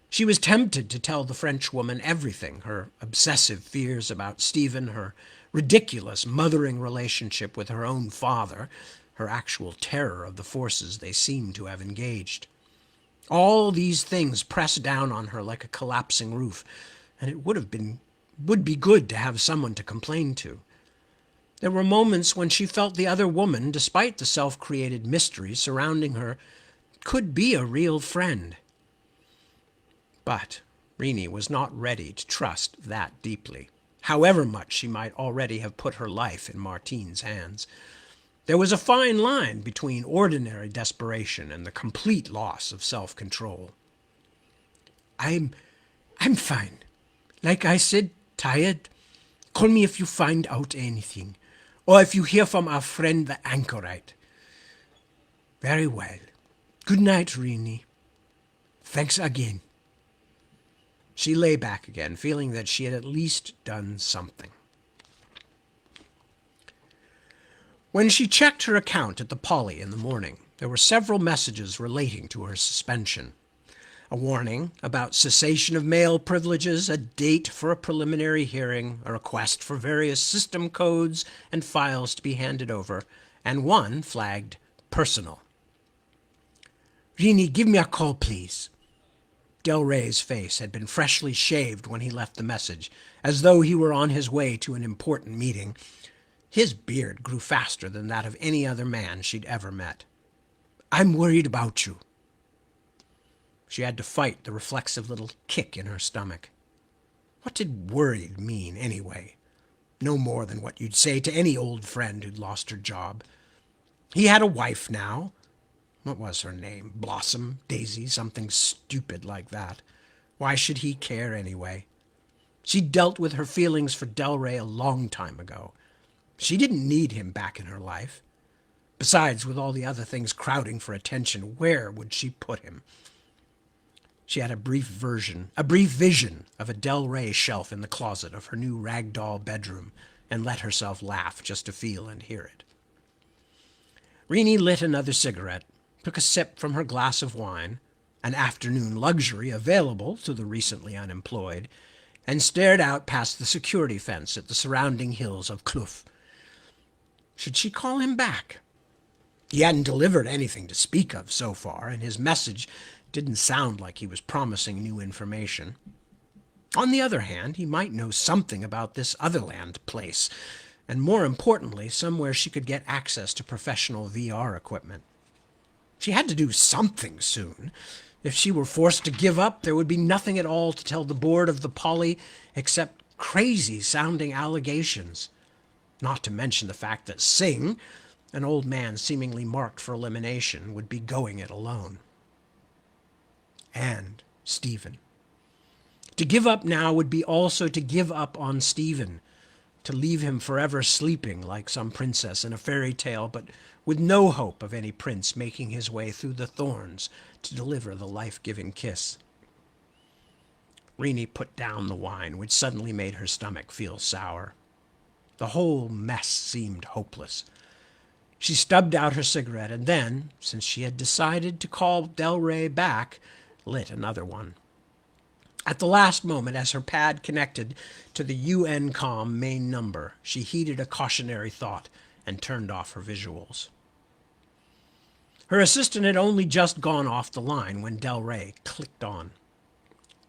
She was tempted to tell the Frenchwoman everything, her obsessive fears about Stephen, her ridiculous mothering relationship with her own father, her actual terror of the forces they seemed to have engaged. All these things pressed down on her like a collapsing roof, and it would be good to have someone to complain to. There were moments when she felt the other woman, despite the self-created mystery surrounding her, could be a real friend. But Rini was not ready to trust that deeply, however much she might already have put her life in Martine's hands. There was a fine line between ordinary desperation and the complete loss of self-control. I'm fine. Like I said, tired. Call me if you find out anything, or if you hear from our friend the anchorite. Very well. Good night, Rini. Thanks again. She lay back again, feeling that she had at least done something. When she checked her account at the Poly in the morning, there were several messages relating to her suspension. A warning about cessation of mail privileges, a date for a preliminary hearing, a request for various system codes and files to be handed over, and one flagged personal. Rini, give me a call, please. Del Rey's face had been freshly shaved when he left the message, as though he were on his way to an important meeting. His beard grew faster than that of any other man she'd ever met. I'm worried about you. She had to fight the reflexive little kick in her stomach. What did worried mean, anyway? No more than what you'd say to any old friend who'd lost her job. He had a wife now. What was her name? Blossom? Daisy? Something stupid like that. Why should he care anyway? She dealt with her feelings for Del Rey a long time ago. She didn't need him back in her life. Besides, with all the other things crowding for attention, where would she put him? She had a brief vision of a Del Rey shelf in the closet of her new ragdoll bedroom, and let herself laugh just to feel and hear it. Rini lit another cigarette, took a sip from her glass of wine, an afternoon luxury available to the recently unemployed, and stared out past the security fence at the surrounding hills of Clough. Should she call him back? He hadn't delivered anything to speak of so far, and his message didn't sound like he was promising new information. On the other hand, he might know something about this Otherland place, and more importantly, somewhere she could get access to professional VR equipment. She had to do something soon. If she were forced to give up, there would be nothing at all to tell the board of the Poly except crazy-sounding allegations. Not to mention the fact that Singh, an old man seemingly marked for elimination, would be going it alone. And Stephen. To give up now would be also to give up on Stephen, to leave him forever sleeping like some princess in a fairy tale, but with no hope of any prince making his way through the thorns to deliver the life-giving kiss. Rini put down the wine, which suddenly made her stomach feel sour. The whole mess seemed hopeless. She stubbed out her cigarette and then, since she had decided to call Del Rey back, lit another one. At the last moment, as her pad connected to the UN-COM main number, she heeded a cautionary thought and turned off her visuals. Her assistant had only just gone off the line when Del Rey clicked on.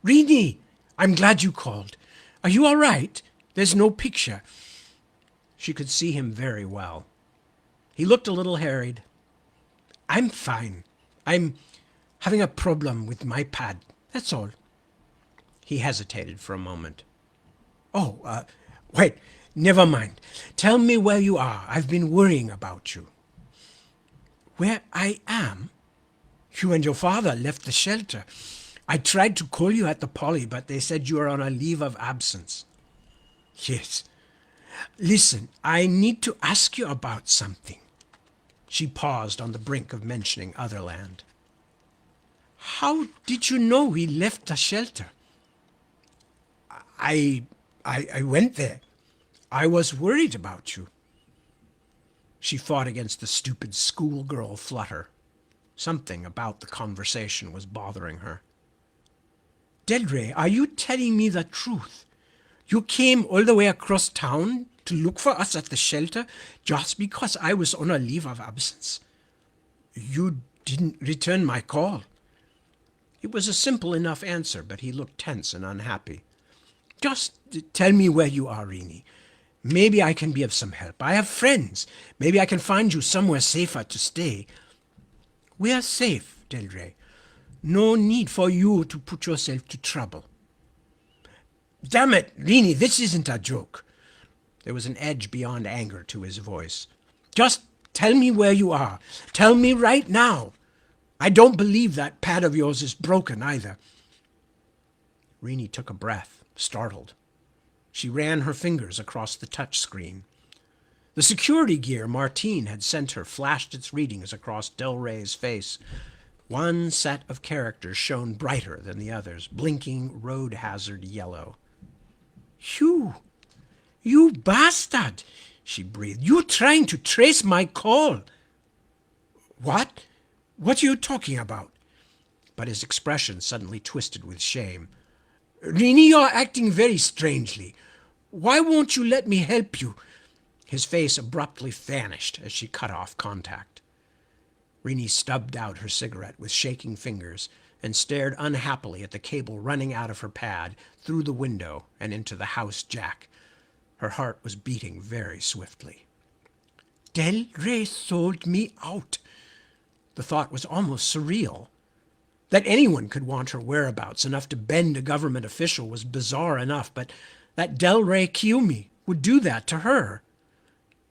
"Rini, I'm glad you called. Are you all right? There's no picture." She could see him very well. He looked a little harried. "I'm fine. I'm having a problem with my pad. That's all." He hesitated for a moment. Wait, never mind. Tell me where you are. I've been worrying about you." "Where I am? You and your father left the shelter. I tried to call you at the Poly, but they said you were on a leave of absence." "Yes. Listen, I need to ask you about something." She paused on the brink of mentioning Otherland. "How did you know we left the shelter?" I went there. I was worried about you." She fought against the stupid schoolgirl flutter. Something about the conversation was bothering her. "Del Rey, are you telling me the truth? You came all the way across town to look for us at the shelter just because I was on a leave of absence? You didn't return my call." It was a simple enough answer, but he looked tense and unhappy. "Just tell me where you are, Rini. Maybe I can be of some help. I have friends. Maybe I can find you somewhere safer to stay." "We're safe, Del Rey. No need for you to put yourself to trouble." "Damn it, Rini, this isn't a joke." There was an edge beyond anger to his voice. "Just tell me where you are. Tell me right now. I don't believe that pad of yours is broken either." Rini took a breath, startled. She ran her fingers across the touch screen. The security gear Martine had sent her flashed its readings across Del Rey's face. One set of characters shone brighter than the others, blinking road hazard yellow. You bastard," she breathed. "You're trying to trace my call." "What? What are you talking about?" But his expression suddenly twisted with shame. "Rini, you're acting very strangely. Why won't you let me help you?" His face abruptly vanished as she cut off contact. Rini stubbed out her cigarette with shaking fingers and stared unhappily at the cable running out of her pad, through the window, and into the house jack. Her heart was beating very swiftly. "Del Rey sold me out." The thought was almost surreal. That anyone could want her whereabouts enough to bend a government official was bizarre enough, but that Del Rey Kiyomi would do that to her.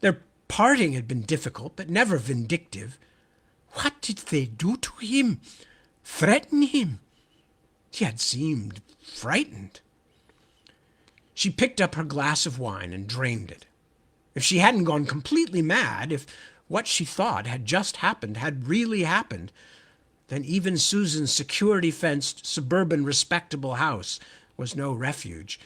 Their parting had been difficult, but never vindictive. What did they do to him? Threaten him? He had seemed frightened. She picked up her glass of wine and drained it. If she hadn't gone completely mad, if what she thought had just happened had really happened, then even Susan's security-fenced, suburban, respectable house was no refuge.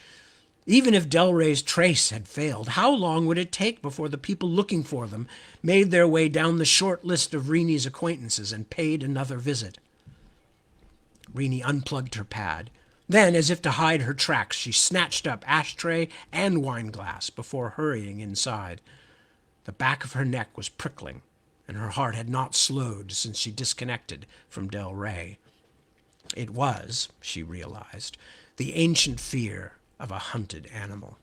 Even if Del Rey's trace had failed, how long would it take before the people looking for them made their way down the short list of Rini's acquaintances and paid another visit? Rini unplugged her pad. Then, as if to hide her tracks, she snatched up ashtray and wine glass before hurrying inside. The back of her neck was prickling, and her heart had not slowed since she disconnected from Del Rey. It was, she realized, the ancient fear of a hunted animal.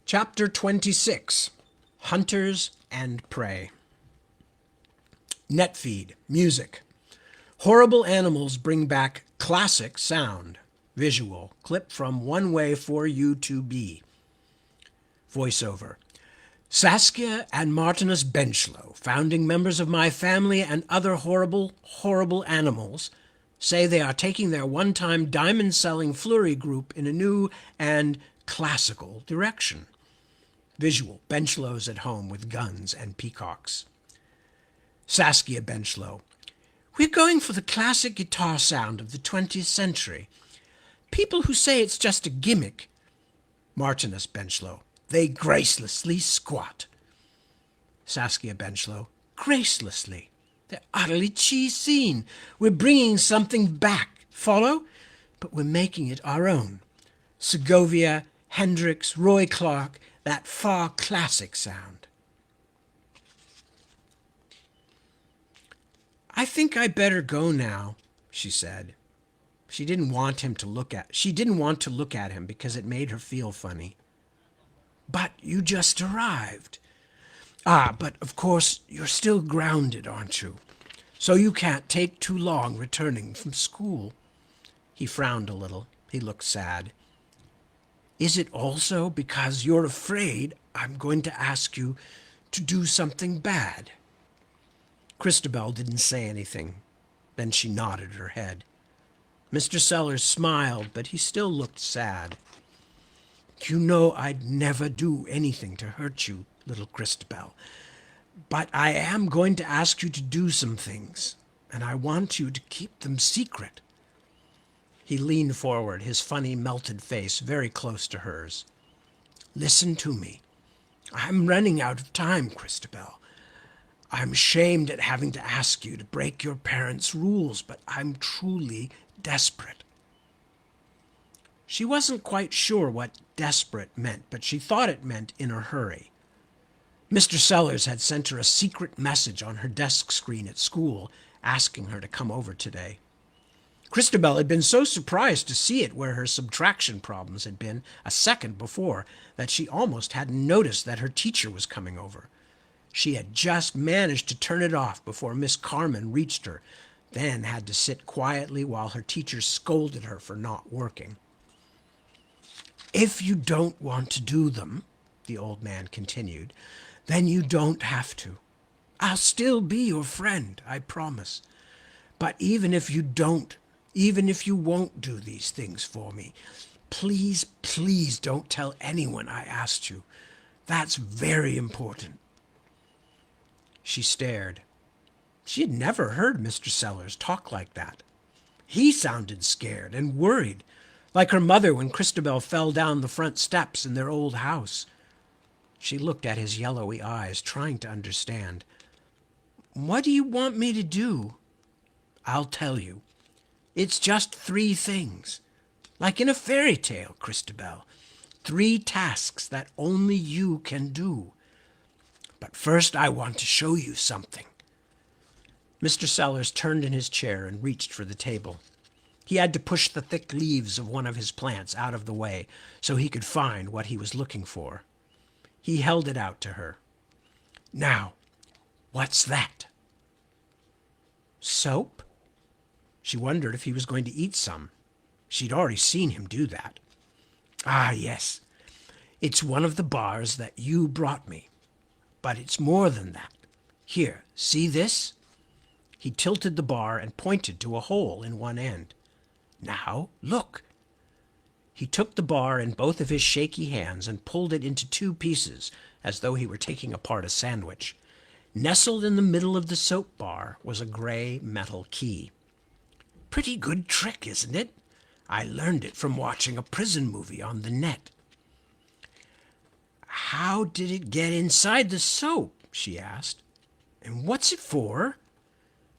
Chapter 26. Hunters and Prey. Netfeed, music. Horrible animals bring back classic sound. Visual, clip from One Way for You to Be. Voiceover. Saskia and Martinus Benchlow, founding members of my family and other horrible, horrible animals, say they are taking their one-time diamond-selling Flurry group in a new and classical direction. Visual, Benchlow's at home with guns and peacocks. Saskia Benchlow. We're going for the classic guitar sound of the 20th century. People who say it's just a gimmick, Martinus Benchlow, they gracelessly squat. Saskia Benchlow, gracelessly. They're utterly cheese-seen. We're bringing something back, follow? But we're making it our own. Segovia, Hendrix, Roy Clark, that far classic sound. I think I better go now, she said. She didn't want to look at him because it made her feel funny. But you just arrived. Ah, but of course you're still grounded, aren't you? So you can't take too long returning from school. He frowned a little. He looked sad. Is it also because you're afraid I'm going to ask you to do something bad? Christabel didn't say anything. Then she nodded her head. Mr. Sellers smiled, but he still looked sad. You know I'd never do anything to hurt you, little Christabel. But I am going to ask you to do some things, and I want you to keep them secret. He leaned forward, his funny, melted face very close to hers. Listen to me. I'm running out of time, Christabel. I'm ashamed at having to ask you to break your parents' rules, but I'm truly desperate. She wasn't quite sure what desperate meant, but she thought it meant in a hurry. Mr. Sellers had sent her a secret message on her desk screen at school, asking her to come over today. Christabel had been so surprised to see it where her subtraction problems had been a second before that she almost hadn't noticed that her teacher was coming over. She had just managed to turn it off before Miss Carmen reached her, then had to sit quietly while her teacher scolded her for not working. If you don't want to do them, the old man continued, then you don't have to. I'll still be your friend, I promise. But even if you won't do these things for me, please, please don't tell anyone I asked you. That's very important. She stared. She had never heard Mr. Sellers talk like that. He sounded scared and worried, like her mother when Christabel fell down the front steps in their old house. She looked at his yellowy eyes, trying to understand. What do you want me to do? I'll tell you. It's just 3 things. Like in a fairy tale, Christabel. 3 tasks that only you can do. But first I want to show you something. Mr. Sellers turned in his chair and reached for the table. He had to push the thick leaves of one of his plants out of the way so he could find what he was looking for. He held it out to her. Now, what's that? Soap? She wondered if he was going to eat some. She'd already seen him do that. Ah, yes. It's one of the bars that you brought me. But it's more than that. Here, see this? He tilted the bar and pointed to a hole in one end. Now, look. He took the bar in both of his shaky hands and pulled it into 2 pieces, as though he were taking apart a sandwich. Nestled in the middle of the soap bar was a gray metal key. Pretty good trick, isn't it? I learned it from watching a prison movie on the net. How did it get inside the soap? She asked. And what's it for?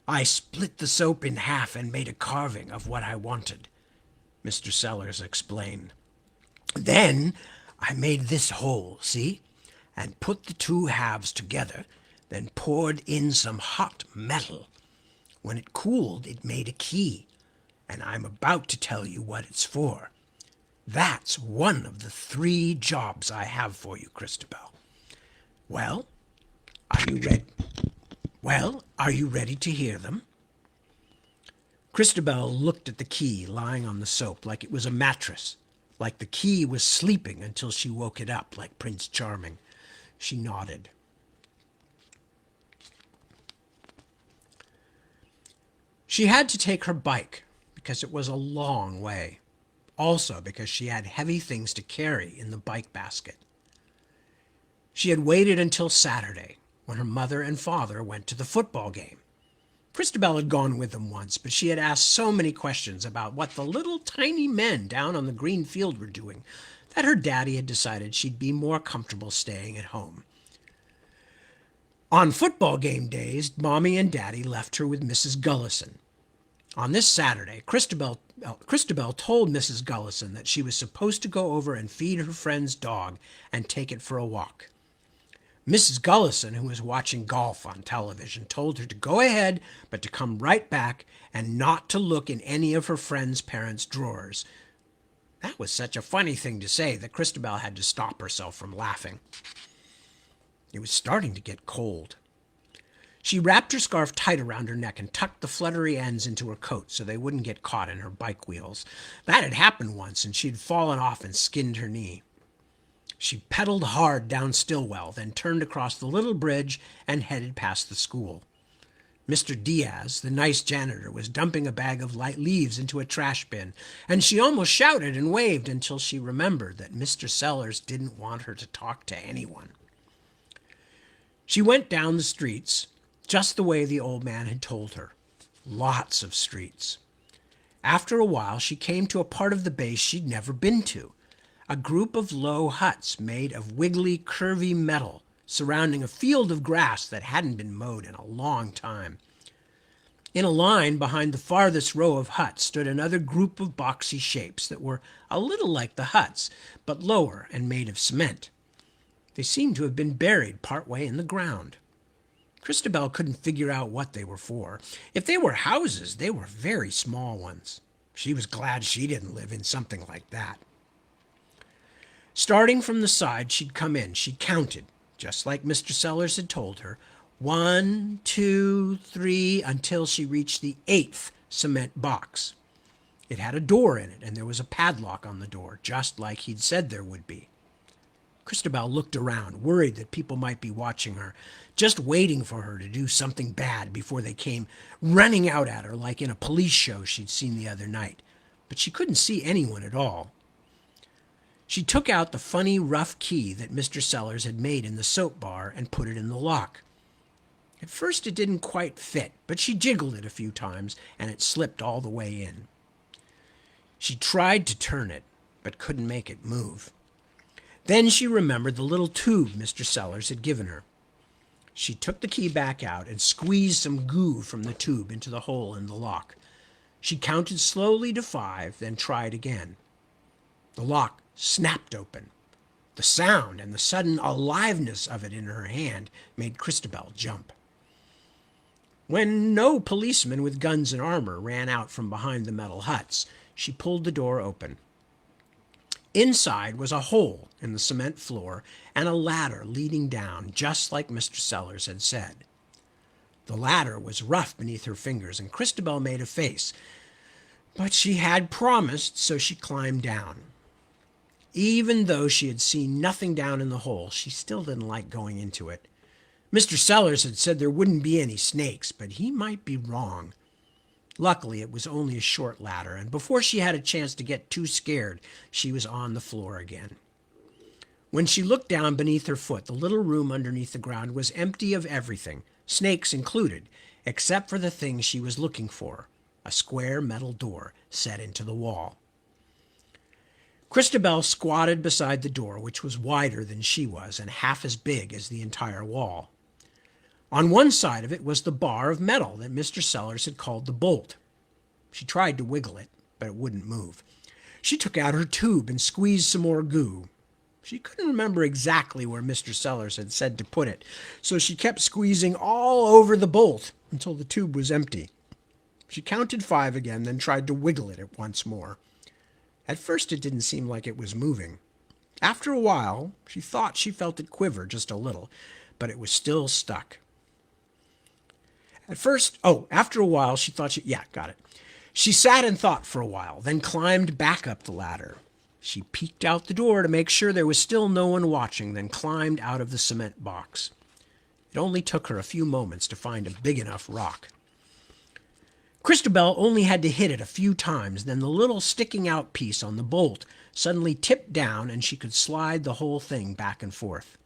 I split the soap in half and made a carving of what I wanted, Mr. Sellers explained. Then I made this hole, see? And put the 2 halves together, then poured in some hot metal. When it cooled, it made a key, and I'm about to tell you what it's for. That's one of the 3 jobs I have for you, Christabel. Well, are you ready? Are you ready to hear them? Christabel looked at the key lying on the soap like it was a mattress, like the key was sleeping until she woke it up like Prince Charming. She nodded. She had to take her bike because it was a long way. Also because she had heavy things to carry in the bike basket. She had waited until Saturday, when her mother and father went to the football game. Christabel had gone with them once, but she had asked so many questions about what the little tiny men down on the green field were doing that her daddy had decided she'd be more comfortable staying at home. On football game days, Mommy and Daddy left her with Mrs. Gullison. On this Saturday, Christabel told Mrs. Gullison that she was supposed to go over and feed her friend's dog and take it for a walk. Mrs. Gullison, who was watching golf on television, told her to go ahead, but to come right back and not to look in any of her friend's parents' drawers. That was such a funny thing to say that Christabel had to stop herself from laughing. It was starting to get cold. She wrapped her scarf tight around her neck and tucked the fluttery ends into her coat so they wouldn't get caught in her bike wheels. That had happened once, and she'd fallen off and skinned her knee. She pedaled hard down Stillwell, then turned across the little bridge and headed past the school. Mr. Diaz, the nice janitor, was dumping a bag of light leaves into a trash bin, and she almost shouted and waved until she remembered that Mr. Sellers didn't want her to talk to anyone. She went down the streets just the way the old man had told her. Lots of streets. After a while, she came to a part of the base she'd never been to. A group of low huts made of wiggly, curvy metal surrounding a field of grass that hadn't been mowed in a long time. In a line behind the farthest row of huts stood another group of boxy shapes that were a little like the huts, but lower and made of cement. They seemed to have been buried partway in the ground. Christabel couldn't figure out what they were for. If they were houses, they were very small ones. She was glad she didn't live in something like that. Starting from the side she'd come in, she counted, just like Mr. Sellers had told her, 1, 2, 3, until she reached the 8th cement box. It had a door in it, and there was a padlock on the door, just like he'd said there would be. Christabel looked around, worried that people might be watching her, just waiting for her to do something bad before they came running out at her like in a police show she'd seen the other night. But she couldn't see anyone at all. She took out the funny, rough key that Mr. Sellers had made in the soap bar and put it in the lock. At first it didn't quite fit, but she jiggled it a few times and it slipped all the way in. She tried to turn it, but couldn't make it move. Then she remembered the little tube Mr. Sellers had given her. She took the key back out and squeezed some goo from the tube into the hole in the lock. She counted slowly to 5, then tried again. The lock snapped open. The sound and the sudden aliveness of it in her hand made Christabel jump. When no policemen with guns and armor ran out from behind the metal huts, she pulled the door open. Inside was a hole in the cement floor and a ladder leading down, just like Mr. Sellers had said. The ladder was rough beneath her fingers, and Christabel made a face, but she had promised, so she climbed down. Even though she had seen nothing down in the hole, she still didn't like going into it. Mr. Sellers had said there wouldn't be any snakes, but he might be wrong. Luckily, it was only a short ladder, and before she had a chance to get too scared, she was on the floor again. When she looked down beneath her foot, the little room underneath the ground was empty of everything, snakes included, except for the thing she was looking for, a square metal door set into the wall. Christabel squatted beside the door, which was wider than she was and half as big as the entire wall. On one side of it was the bar of metal that Mr. Sellers had called the bolt. She tried to wiggle it, but it wouldn't move. She took out her tube and squeezed some more goo. She couldn't remember exactly where Mr. Sellers had said to put it, so she kept squeezing all over the bolt until the tube was empty. She counted 5 again, then tried to wiggle it once more. At first it didn't seem like it was moving. After a while, she thought she felt it quiver just a little, but it was still stuck. After a while, she thought got it. She sat and thought for a while, then climbed back up the ladder. She peeked out the door to make sure there was still no one watching, then climbed out of the cement box. It only took her a few moments to find a big enough rock. Christabel only had to hit it a few times, then the little sticking out piece on the bolt suddenly tipped down and she could slide the whole thing back and forth.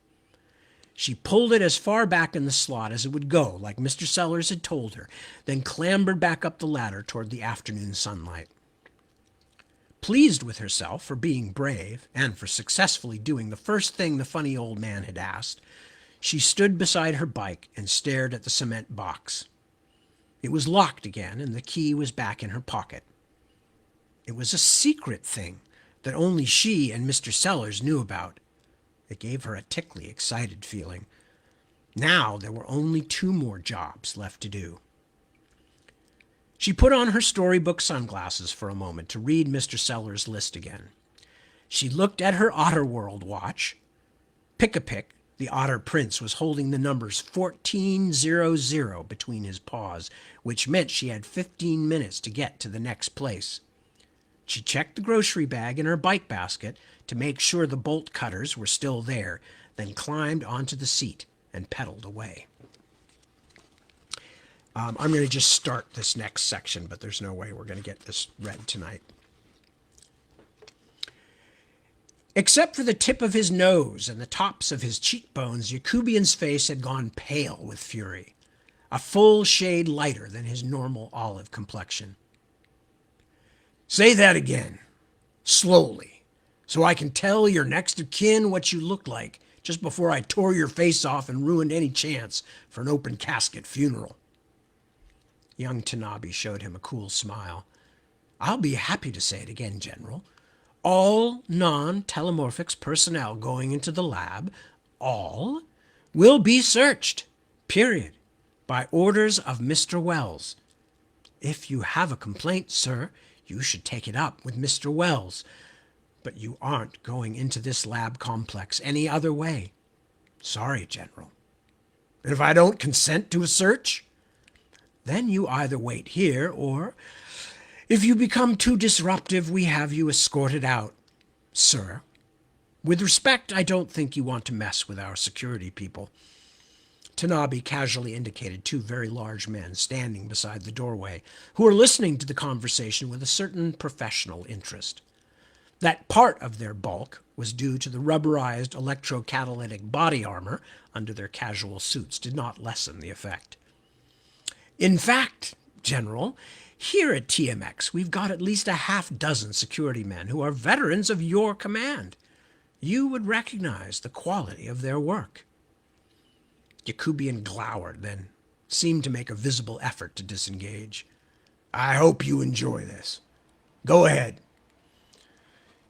She pulled it as far back in the slot as it would go, like Mr. Sellers had told her, then clambered back up the ladder toward the afternoon sunlight. Pleased with herself for being brave and for successfully doing the first thing the funny old man had asked, she stood beside her bike and stared at the cement box. It was locked again, and the key was back in her pocket. It was a secret thing that only she and Mr. Sellers knew about. It gave her a tickly, excited feeling. Now there were only 2 more jobs left to do. She put on her storybook sunglasses for a moment to read Mr. Sellers' list again. She looked at her Otterworld watch. Pick-a-Pick, the otter prince, was holding the numbers 1400 between his paws, which meant she had 15 minutes to get to the next place. She checked the grocery bag in her bike basket to make sure the bolt cutters were still there, then climbed onto the seat and pedaled away. I'm going to just start this next section, but there's no way we're going to get this read tonight. Except for the tip of his nose and the tops of his cheekbones, Yakubian's face had gone pale with fury, a full shade lighter than his normal olive complexion. Say that again, slowly, so I can tell your next of kin what you look like just before I tore your face off and ruined any chance for an open casket funeral. Young Tanabe showed him a cool smile. I'll be happy to say it again, General. All non-telemorphics personnel going into the lab, all, will be searched, period, by orders of Mr. Wells. If you have a complaint, sir, you should take it up with Mr. Wells. But you aren't going into this lab complex any other way. Sorry, General. And if I don't consent to a search? Then you either wait here or, if you become too disruptive, we have you escorted out. Sir, with respect, I don't think you want to mess with our security people. Tanabe casually indicated 2 very large men standing beside the doorway, who were listening to the conversation with a certain professional interest. That part of their bulk was due to the rubberized electrocatalytic body armor under their casual suits did not lessen the effect. In fact, General, here at TMX we've got at least a half-dozen security men who are veterans of your command. You would recognize the quality of their work. Yakubian glowered, then seemed to make a visible effort to disengage. I hope you enjoy this. Go ahead.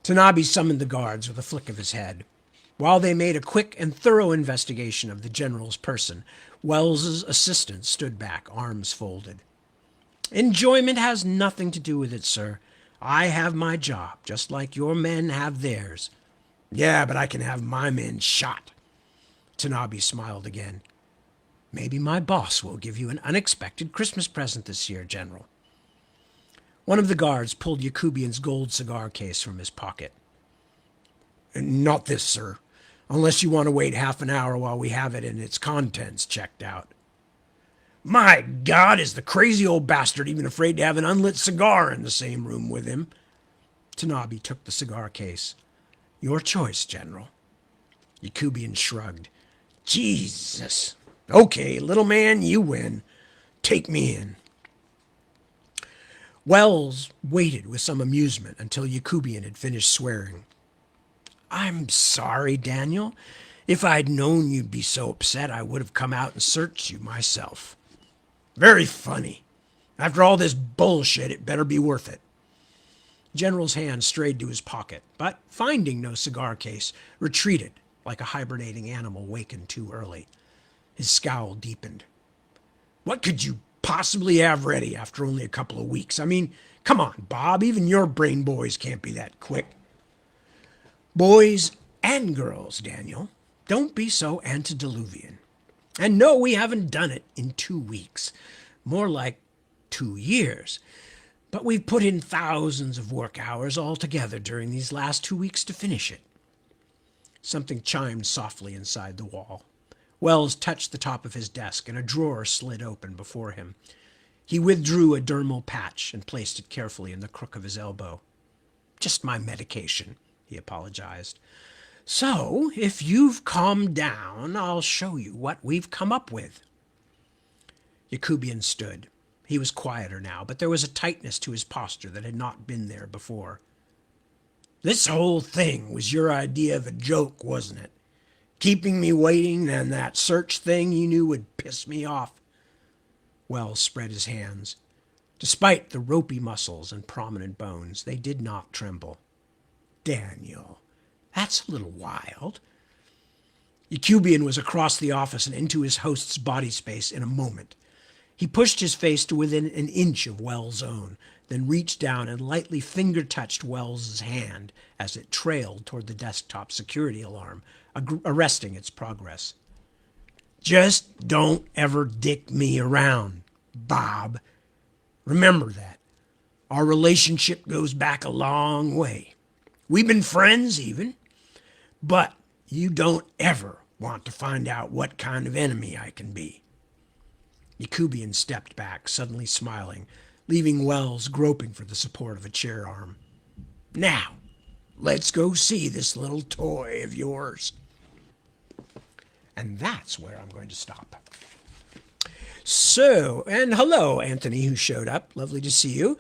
Tanabe summoned the guards with a flick of his head. While they made a quick and thorough investigation of the general's person, Wells's assistant stood back, arms folded. Enjoyment has nothing to do with it, sir. I have my job, just like your men have theirs. Yeah, but I can have my men shot. Tanabe smiled again. Maybe my boss will give you an unexpected Christmas present this year, General. One of the guards pulled Yakubian's gold cigar case from his pocket. Not this, sir, unless you want to wait half an hour while we have it and its contents checked out. My God, is the crazy old bastard even afraid to have an unlit cigar in the same room with him? Tanabe took the cigar case. Your choice, General. Yakubian shrugged. Jesus. Okay, little man, you win. Take me in. Wells waited with some amusement until Yakubian had finished swearing. I'm sorry, Daniel. If I'd known you'd be so upset, I would have come out and searched you myself. Very funny. After all this bullshit, it better be worth it. General's hand strayed to his pocket, but finding no cigar case, retreated like a hibernating animal wakened too early. His scowl deepened. What could you possibly have ready after only a couple of weeks? I mean, come on, Bob, even your brain boys can't be that quick. Boys and girls, Daniel, don't be so antediluvian. And no, we haven't done it in 2 weeks. More like 2 years. But we've put in thousands of work hours altogether during these last 2 weeks to finish it. Something chimed softly inside the wall. Wells touched the top of his desk, and a drawer slid open before him. He withdrew a dermal patch and placed it carefully in the crook of his elbow. Just my medication, he apologized. So, if you've calmed down, I'll show you what we've come up with. Yakubian stood. He was quieter now, but there was a tightness to his posture that had not been there before. This whole thing was your idea of a joke, wasn't it? Keeping me waiting and that search thing you knew would piss me off. Wells spread his hands. Despite the ropey muscles and prominent bones, they did not tremble. Daniel, that's a little wild. Yakubian was across the office and into his host's body space in a moment. He pushed his face to within an inch of Wells' own, then reached down and lightly finger-touched Wells' hand as it trailed toward the desktop security alarm, arresting its progress. Just don't ever dick me around, Bob. Remember that. Our relationship goes back a long way. We've been friends even, but you don't ever want to find out what kind of enemy I can be. Yakubian stepped back, suddenly smiling, leaving Wells groping for the support of a chair arm. Now, let's go see this little toy of yours. And that's where I'm going to stop. So, and hello, Anthony, who showed up. Lovely to see you.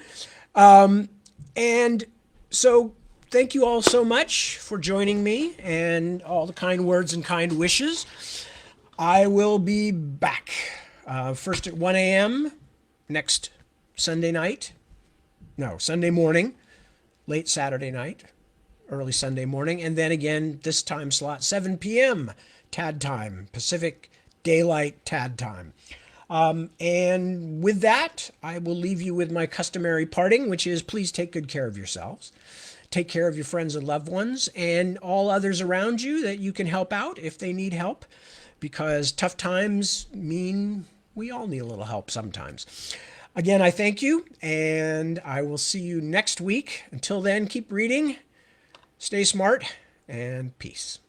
And so, thank you all so much for joining me and all the kind words and kind wishes. I will be back first at 1 a.m. next Sunday night. No, Sunday morning, late Saturday night, early Sunday morning, and then again, this time slot, 7 p.m. TAD time, Pacific Daylight TAD time. And with that, I will leave you with my customary parting, which is please take good care of yourselves. Take care of your friends and loved ones and all others around you that you can help out if they need help, because tough times mean we all need a little help sometimes. Again, I thank you, and I will see you next week. Until then, keep reading, stay smart, and peace.